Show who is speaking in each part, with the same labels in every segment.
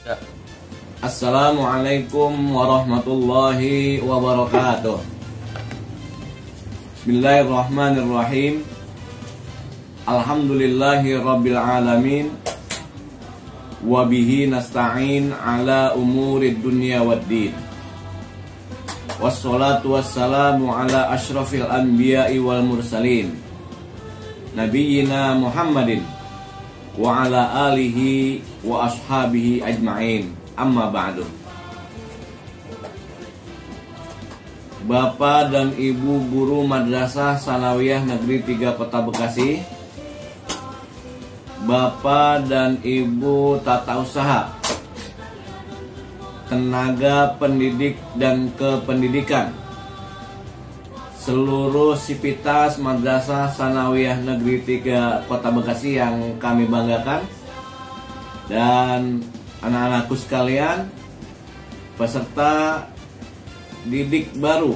Speaker 1: Ya. Assalamualaikum warahmatullahi wabarakatuh. Bismillahirrahmanirrahim. Alhamdulillahi rabbil alamin. Wabihi nasta'in ala umurid dunya waddin. Wassalatu wassalamu ala ashrafil anbiya'i wal mursalin, Nabiyyina Muhammadin wa ala alihi wa ashabihi ajma'in. Amma ba'du. Bapak dan Ibu guru Madrasah Sanawiyah Negeri 3 Kota Bekasi, Bapak dan Ibu tata usaha, tenaga pendidik dan kependidikan, seluruh sivitas Madrasah Sanawiyah Negeri 3 Kota Bekasi yang kami banggakan, dan anak-anakku sekalian, peserta didik baru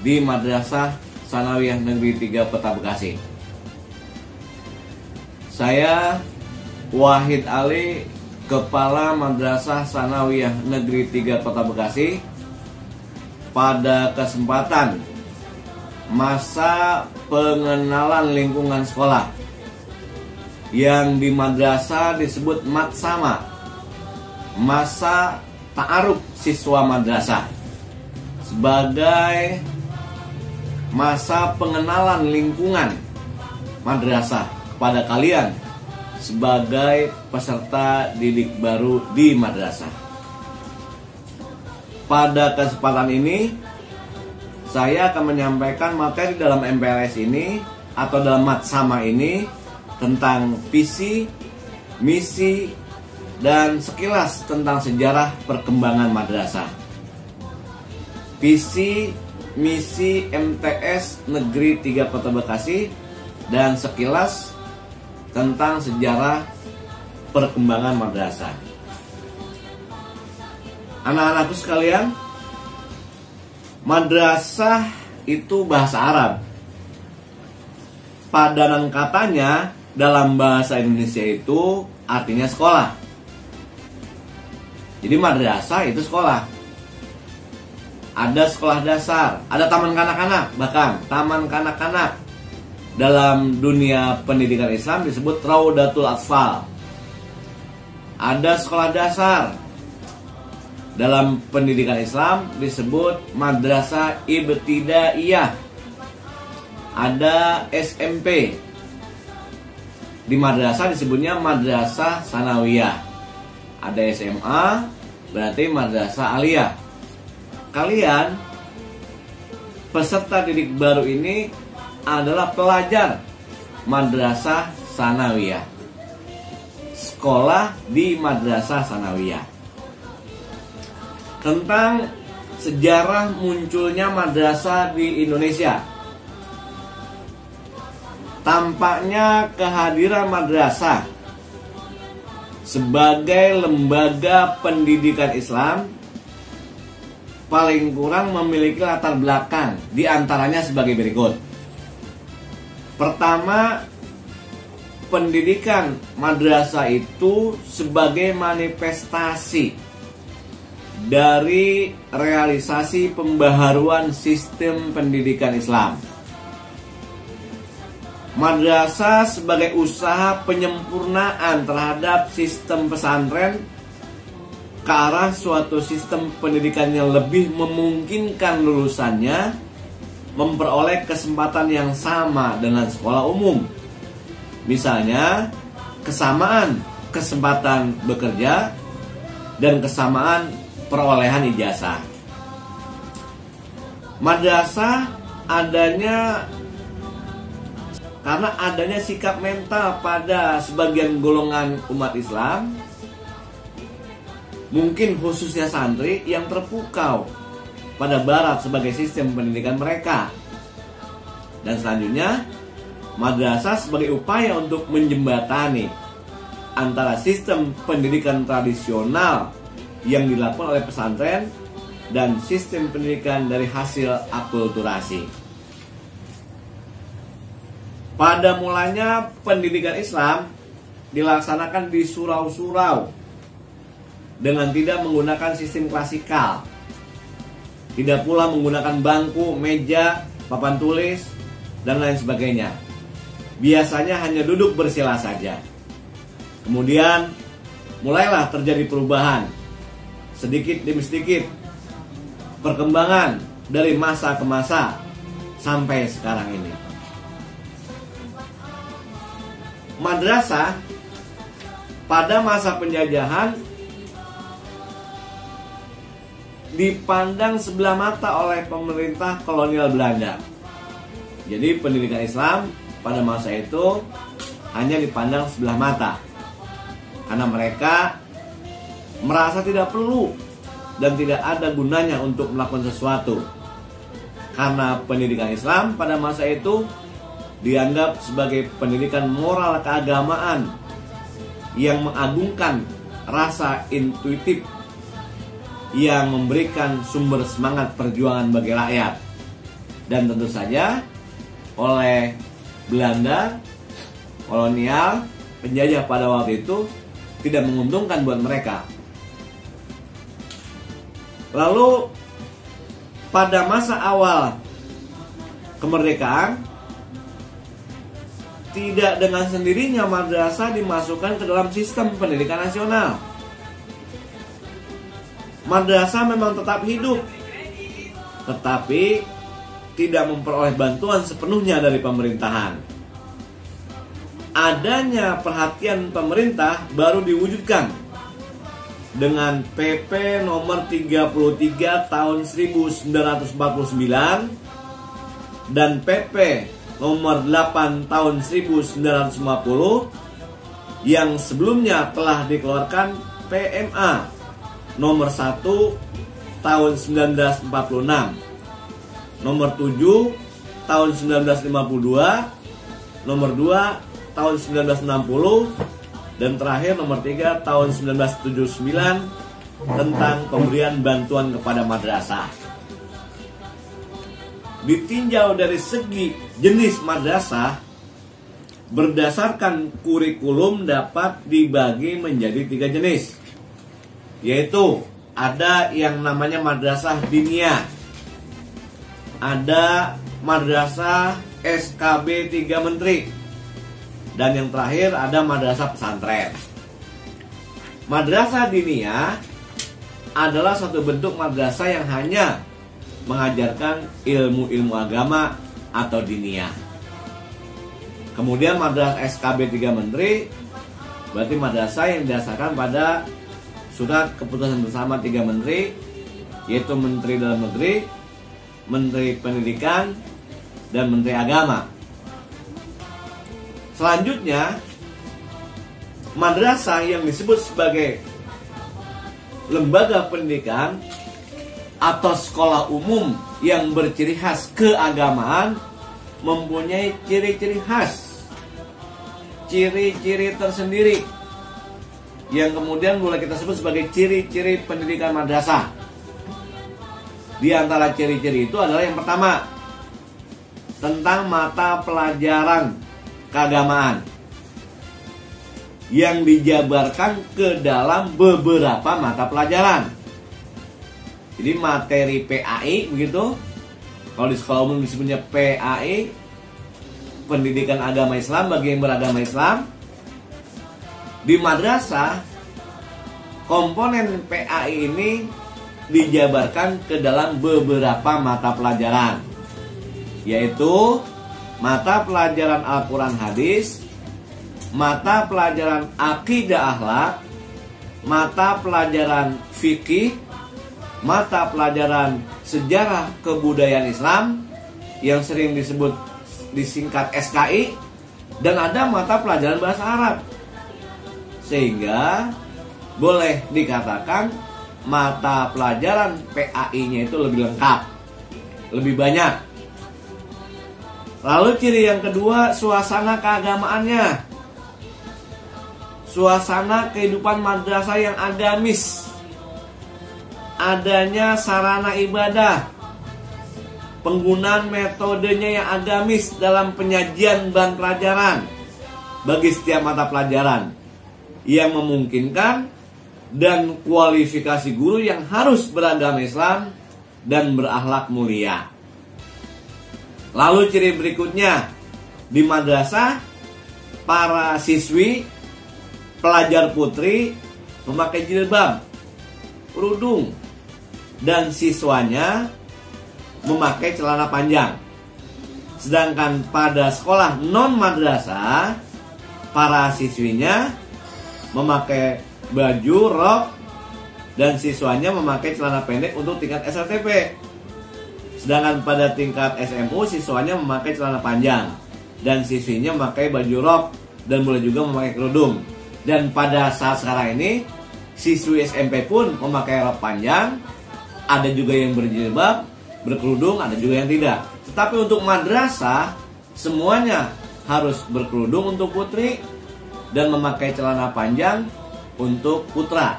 Speaker 1: di Madrasah Sanawiyah Negeri 3 Kota Bekasi. Saya Wahid Ali, Kepala Madrasah Sanawiyah Negeri 3 Kota Bekasi, pada kesempatan masa pengenalan lingkungan sekolah yang di madrasah disebut matsama, masa ta'aruf siswa madrasah, sebagai masa pengenalan lingkungan madrasah kepada kalian sebagai peserta didik baru di madrasah. Pada kesempatan ini saya akan menyampaikan materi dalam MPLS ini atau dalam matsama ini tentang visi, misi, dan sekilas tentang sejarah perkembangan madrasah. Visi, misi MTS Negeri 3 Kota Bekasi, dan sekilas tentang sejarah perkembangan madrasah. Anak-anakku sekalian, madrasah itu bahasa Arab. Padanan katanya dalam bahasa Indonesia itu artinya sekolah. Jadi madrasah itu sekolah. Ada sekolah dasar, ada taman kanak-kanak, bahkan taman kanak-kanak dalam dunia pendidikan Islam disebut Raudatul Atfal. Ada sekolah dasar dalam pendidikan Islam disebut Madrasah Ibtidaiyah. Ada SMP. Di madrasah disebutnya Madrasah Sanawiyah. Ada SMA, berarti Madrasah Aliyah. Kalian peserta didik baru ini adalah pelajar Madrasah Sanawiyah, sekolah di Madrasah Sanawiyah. Tentang sejarah munculnya madrasah di Indonesia. Tampaknya kehadiran madrasah sebagai lembaga pendidikan Islam paling kurang memiliki latar belakang, di antaranya sebagai berikut. Pertama, pendidikan madrasah itu sebagai manifestasi dari realisasi pembaharuan sistem pendidikan Islam. Madrasah sebagai usaha penyempurnaan terhadap sistem pesantren ke arah suatu sistem pendidikan yang lebih memungkinkan lulusannya memperoleh kesempatan yang sama dengan sekolah umum. Misalnya, kesamaan kesempatan bekerja dan kesamaan perolehan ijazah. Madrasah karena adanya sikap mental pada sebagian golongan umat Islam, mungkin khususnya santri, yang terpukau pada barat sebagai sistem pendidikan mereka. Dan selanjutnya, madrasah sebagai upaya untuk menjembatani antara sistem pendidikan tradisional yang dilakukan oleh pesantren dan sistem pendidikan dari hasil akulturasi. Pada mulanya pendidikan Islam dilaksanakan di surau-surau dengan tidak menggunakan sistem klasikal. Tidak pula menggunakan bangku, meja, papan tulis, dan lain sebagainya. Biasanya hanya duduk bersila saja. Kemudian mulailah terjadi perubahan sedikit demi sedikit, perkembangan dari masa ke masa sampai sekarang ini. Madrasah pada masa penjajahan dipandang sebelah mata oleh pemerintah kolonial Belanda. Jadi pendidikan Islam pada masa itu hanya dipandang sebelah mata, karena mereka merasa tidak perlu dan tidak ada gunanya untuk melakukan sesuatu. Karena pendidikan Islam pada masa itu dianggap sebagai pendidikan moral keagamaan yang mengagungkan rasa intuitif, yang memberikan sumber semangat perjuangan bagi rakyat. Dan tentu saja oleh Belanda kolonial penjajah pada waktu itu tidak menguntungkan buat mereka. Lalu pada masa awal kemerdekaan, tidak dengan sendirinya madrasah dimasukkan ke dalam sistem pendidikan nasional. Madrasah memang tetap hidup, tetapi tidak memperoleh bantuan sepenuhnya dari pemerintahan. Adanya perhatian pemerintah baru diwujudkan dengan PP nomor 33 tahun 1949 dan PP nomor 8 tahun 1950 yang sebelumnya telah dikeluarkan PMA nomor 1 tahun 1946, nomor 7 tahun 1952, nomor 2 tahun 1960, dan terakhir nomor 3 tahun 1979 tentang pemberian bantuan kepada madrasah. Ditinjau dari segi jenis madrasah, berdasarkan kurikulum dapat dibagi menjadi 3 jenis, yaitu ada yang namanya madrasah diniyah, ada madrasah SKB 3 Menteri, dan yang terakhir ada madrasah pesantren. Madrasah diniyah adalah satu bentuk madrasah yang hanya mengajarkan ilmu-ilmu agama atau diniyah. Kemudian madrasah SKB 3 Menteri berarti madrasah yang didasarkan pada surat keputusan bersama 3 menteri, yaitu Menteri Dalam Negeri, Menteri Pendidikan, dan Menteri Agama. Selanjutnya, madrasah yang disebut sebagai lembaga pendidikan atau sekolah umum yang berciri khas keagamaan mempunyai ciri-ciri khas, ciri-ciri tersendiri yang kemudian boleh kita sebut sebagai ciri-ciri pendidikan madrasah. Di antara ciri-ciri itu adalah yang pertama, tentang mata pelajaran keagamaan yang dijabarkan ke dalam beberapa mata pelajaran. Jadi materi PAI begitu. Kalau di sekolah umum disebutnya PAI, pendidikan agama Islam bagi yang beragama Islam. Di madrasah, komponen PAI ini dijabarkan ke dalam beberapa mata pelajaran, yaitu mata pelajaran Al-Quran Hadis, mata pelajaran Akidah Akhlak, mata pelajaran Fikih, mata pelajaran Sejarah Kebudayaan Islam yang sering disingkat SKI, dan ada mata pelajaran Bahasa Arab. Sehingga boleh dikatakan mata pelajaran PAI-nya itu lebih lengkap, lebih banyak. Lalu ciri yang kedua, suasana keagamaannya. Suasana kehidupan madrasah yang agamis. Adanya sarana ibadah. Penggunaan metodenya yang agamis dalam penyajian bahan pelajaran bagi setiap mata pelajaran, yang memungkinkan dan kualifikasi guru yang harus beragama Islam dan berakhlak mulia. Lalu ciri berikutnya, di madrasah para siswi pelajar putri memakai jilbab, kerudung, dan siswanya memakai celana panjang. Sedangkan pada sekolah non madrasah para siswinya memakai baju rok dan siswanya memakai celana pendek untuk tingkat SLTP. Sedangkan pada tingkat SMU siswanya memakai celana panjang dan siswinya memakai baju rok dan boleh juga memakai kerudung. Dan pada saat sekarang ini siswi SMP pun memakai rok panjang, ada juga yang berjilbab, berkerudung, ada juga yang tidak. Tetapi untuk madrasah semuanya harus berkerudung untuk putri dan memakai celana panjang untuk putra.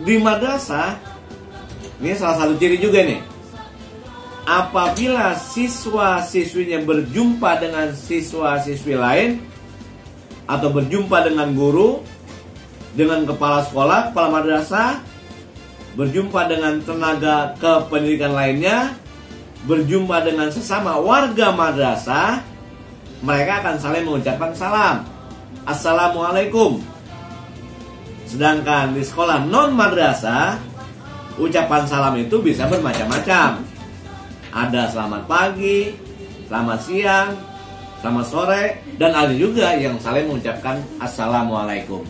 Speaker 1: Di madrasah ini salah satu ciri juga nih. Apabila siswa-siswinya berjumpa dengan siswa-siswi lain atau berjumpa dengan guru, dengan kepala sekolah, kepala madrasah, berjumpa dengan tenaga kependidikan lainnya, berjumpa dengan sesama warga madrasah, mereka akan saling mengucapkan salam, Assalamualaikum. Sedangkan di sekolah non madrasah, ucapan salam itu bisa bermacam-macam. Ada selamat pagi, selamat siang, selamat sore, dan ada juga yang saling mengucapkan Assalamualaikum.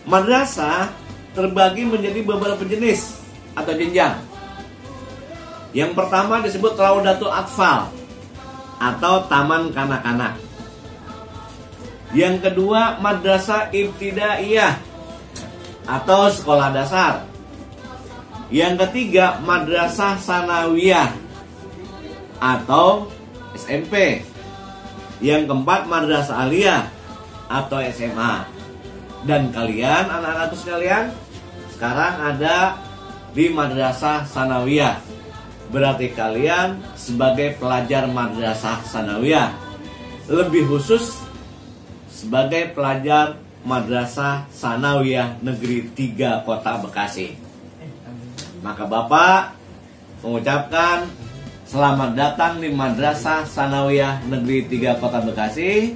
Speaker 1: Madrasah terbagi menjadi beberapa jenis atau jenjang. Yang pertama disebut Raudatul Atfal atau taman kanak-kanak. Yang kedua Madrasah Ibtidaiyah atau sekolah dasar. Yang ketiga Madrasah Sanawiyah atau SMP. Yang keempat Madrasah Aliyah atau SMA. Dan kalian, anak-anakku sekalian, sekarang ada di Madrasah Sanawiyah. Berarti kalian sebagai pelajar Madrasah Sanawiyah, lebih khusus sebagai pelajar Madrasah Sanawiyah Negeri 3 Kota Bekasi. Maka Bapak mengucapkan selamat datang di Madrasah Sanawiyah Negeri 3 Kota Bekasi.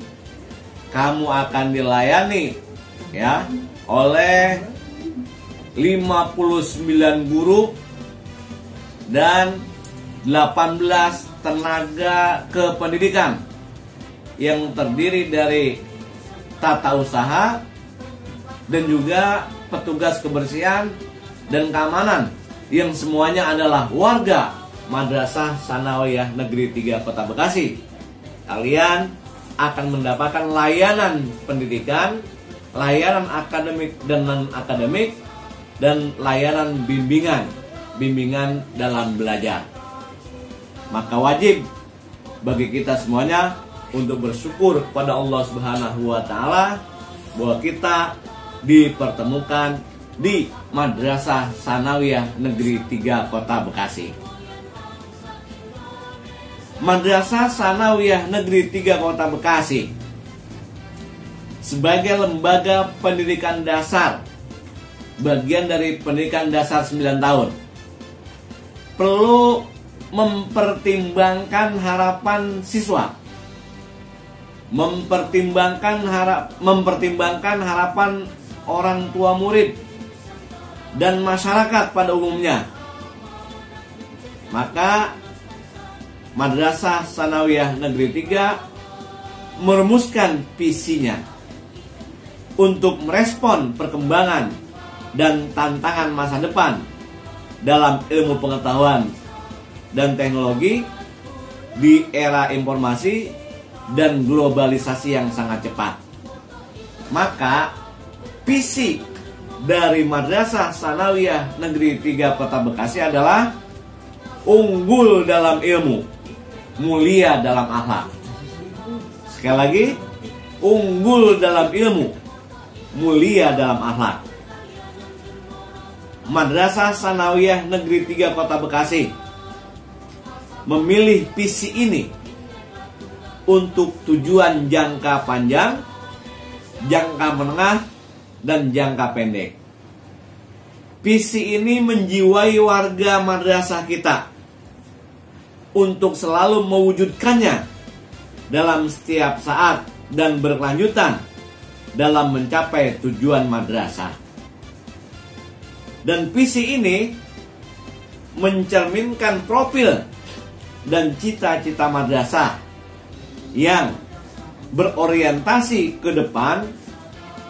Speaker 1: Kamu akan dilayani ya oleh 59 guru dan 18 tenaga kependidikan yang terdiri dari tata usaha dan juga petugas kebersihan dan keamanan yang semuanya adalah warga Madrasah Sanawiyah Negeri 3 Kota Bekasi. Kalian akan mendapatkan layanan pendidikan, layanan akademik dan non-akademik, dan layanan bimbingan dalam belajar. Maka wajib bagi kita semuanya untuk bersyukur kepada Allah Subhanahu wa Ta'ala bahwa kita dipertemukan di Madrasah Sanawiyah Negeri 3 Kota Bekasi. Madrasah Sanawiyah Negeri 3 Kota Bekasi sebagai lembaga pendidikan dasar, bagian dari pendidikan dasar 9 tahun, perlu mempertimbangkan harapan siswa, mempertimbangkan harapan orang tua murid dan masyarakat pada umumnya. Maka Madrasah Sanawiyah Negeri 3 merumuskan visinya untuk merespon perkembangan dan tantangan masa depan dalam ilmu pengetahuan dan teknologi di era informasi dan globalisasi yang sangat cepat. Maka visi dari Madrasah Sanawiyah Negeri 3 Kota Bekasi adalah unggul dalam ilmu, mulia dalam akhlak. Sekali lagi, unggul dalam ilmu, mulia dalam akhlak. Madrasah Sanawiyah Negeri 3 Kota Bekasi memilih visi ini untuk tujuan jangka panjang jangka menengah, dan jangka pendek. Visi ini menjiwai warga madrasah kita untuk selalu mewujudkannya dalam setiap saat dan berkelanjutan dalam mencapai tujuan madrasah. Dan visi ini mencerminkan profil dan cita-cita madrasah yang berorientasi ke depan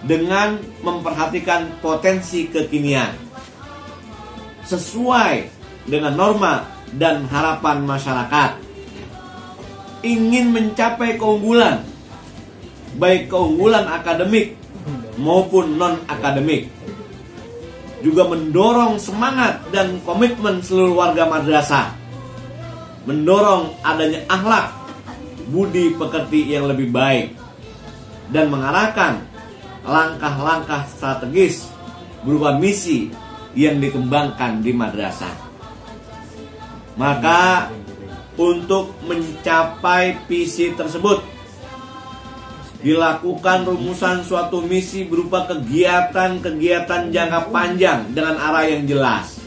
Speaker 1: dengan memperhatikan potensi kekinian sesuai dengan norma dan harapan masyarakat, ingin mencapai keunggulan, baik keunggulan akademik maupun non-akademik, juga mendorong semangat dan komitmen seluruh warga madrasah, mendorong adanya akhlak budi pekerti yang lebih baik, dan mengarahkan langkah-langkah strategis berupa misi yang dikembangkan di madrasah. Maka untuk mencapai visi tersebut dilakukan rumusan suatu misi berupa kegiatan-kegiatan jangka panjang dengan arah yang jelas.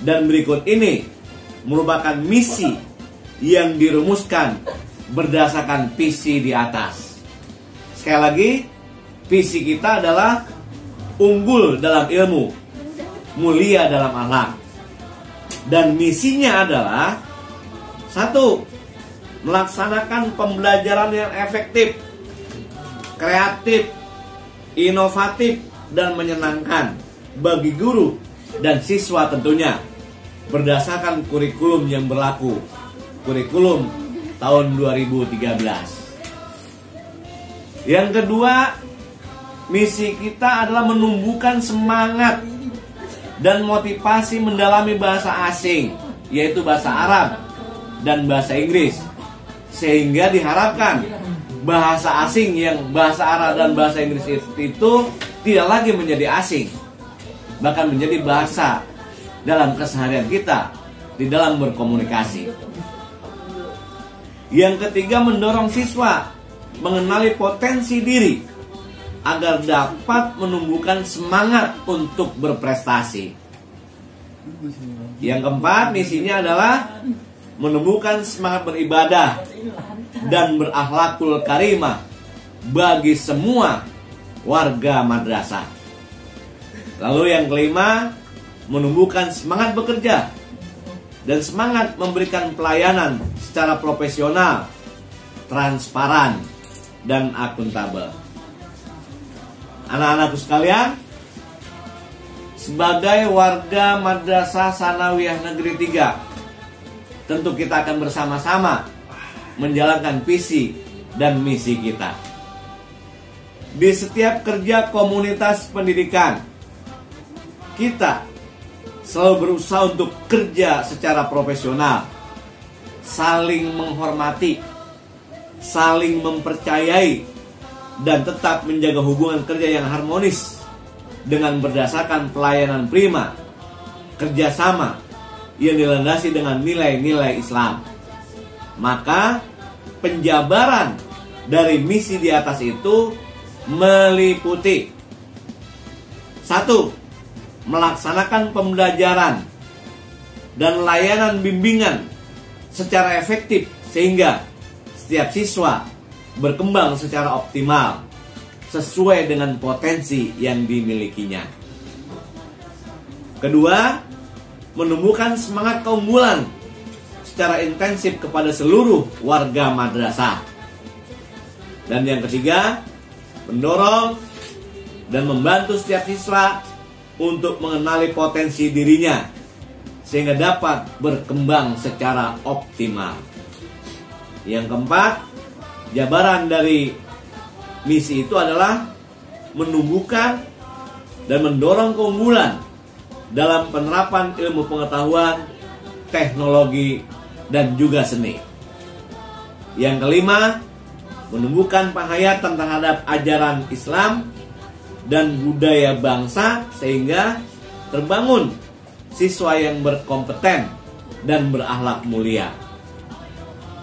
Speaker 1: Dan berikut ini merupakan misi yang dirumuskan berdasarkan visi di atas. Sekali lagi, visi kita adalah unggul dalam ilmu, mulia dalam akhlak. Dan misinya adalah 1. Melaksanakan pembelajaran yang efektif, kreatif, inovatif, dan menyenangkan bagi guru dan siswa tentunya berdasarkan kurikulum yang berlaku, kurikulum tahun 2013. Yang kedua, misi kita adalah menumbuhkan semangat dan motivasi mendalami bahasa asing, yaitu bahasa Arab dan bahasa Inggris, sehingga diharapkan bahasa asing yang bahasa Arab dan bahasa Inggris itu tidak lagi menjadi asing, bahkan menjadi bahasa dalam keseharian kita di dalam berkomunikasi. Yang ketiga, mendorong siswa mengenali potensi diri agar dapat menumbuhkan semangat untuk berprestasi. Yang keempat, misinya adalah menumbuhkan semangat beribadah dan berakhlakul karimah bagi semua warga madrasah. Lalu yang kelima, menumbuhkan semangat bekerja dan semangat memberikan pelayanan secara profesional, transparan, dan akuntabel. Anak-anakku sekalian, sebagai warga Madrasah Tsanawiyah Negeri 3, tentu kita akan bersama-sama menjalankan visi dan misi kita. Di setiap kerja komunitas pendidikan, kita selalu berusaha untuk kerja secara profesional, saling menghormati, saling mempercayai, dan tetap menjaga hubungan kerja yang harmonis dengan berdasarkan pelayanan prima, kerjasama yang dilandasi dengan nilai-nilai Islam. Maka penjabaran dari misi di atas itu meliputi 1. Melaksanakan pembelajaran dan layanan bimbingan secara efektif sehingga setiap siswa berkembang secara optimal sesuai dengan potensi yang dimilikinya. Kedua, menumbuhkan semangat keunggulan secara intensif kepada seluruh warga madrasah. Dan yang ketiga, mendorong dan membantu setiap siswa untuk mengenali potensi dirinya sehingga dapat berkembang secara optimal. Yang keempat, jabaran dari misi itu adalah menumbuhkan dan mendorong keunggulan dalam penerapan ilmu pengetahuan, teknologi, dan juga seni. Yang kelima, menumbuhkan penghayatan terhadap ajaran Islam dan budaya bangsa sehingga terbangun siswa yang berkompeten dan berakhlak mulia.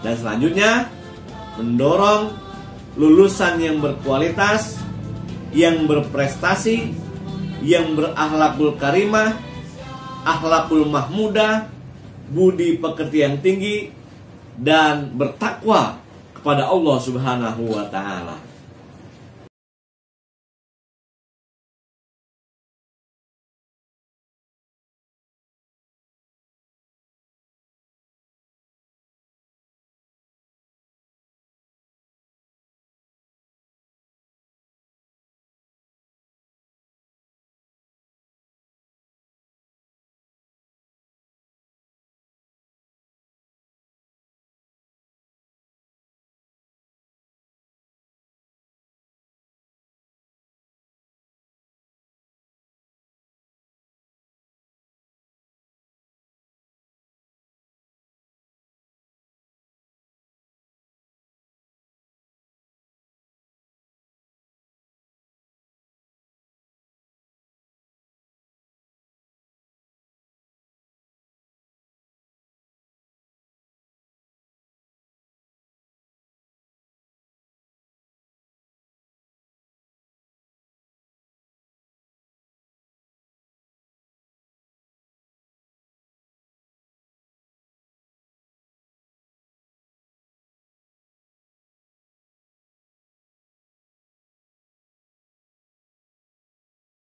Speaker 1: Dan selanjutnya, mendorong lulusan yang berkualitas yang berprestasi, yang berakhlakul karimah, akhlakul mahmudah, budi pekerti yang tinggi, dan bertakwa kepada Allah Subhanahu wa ta'ala.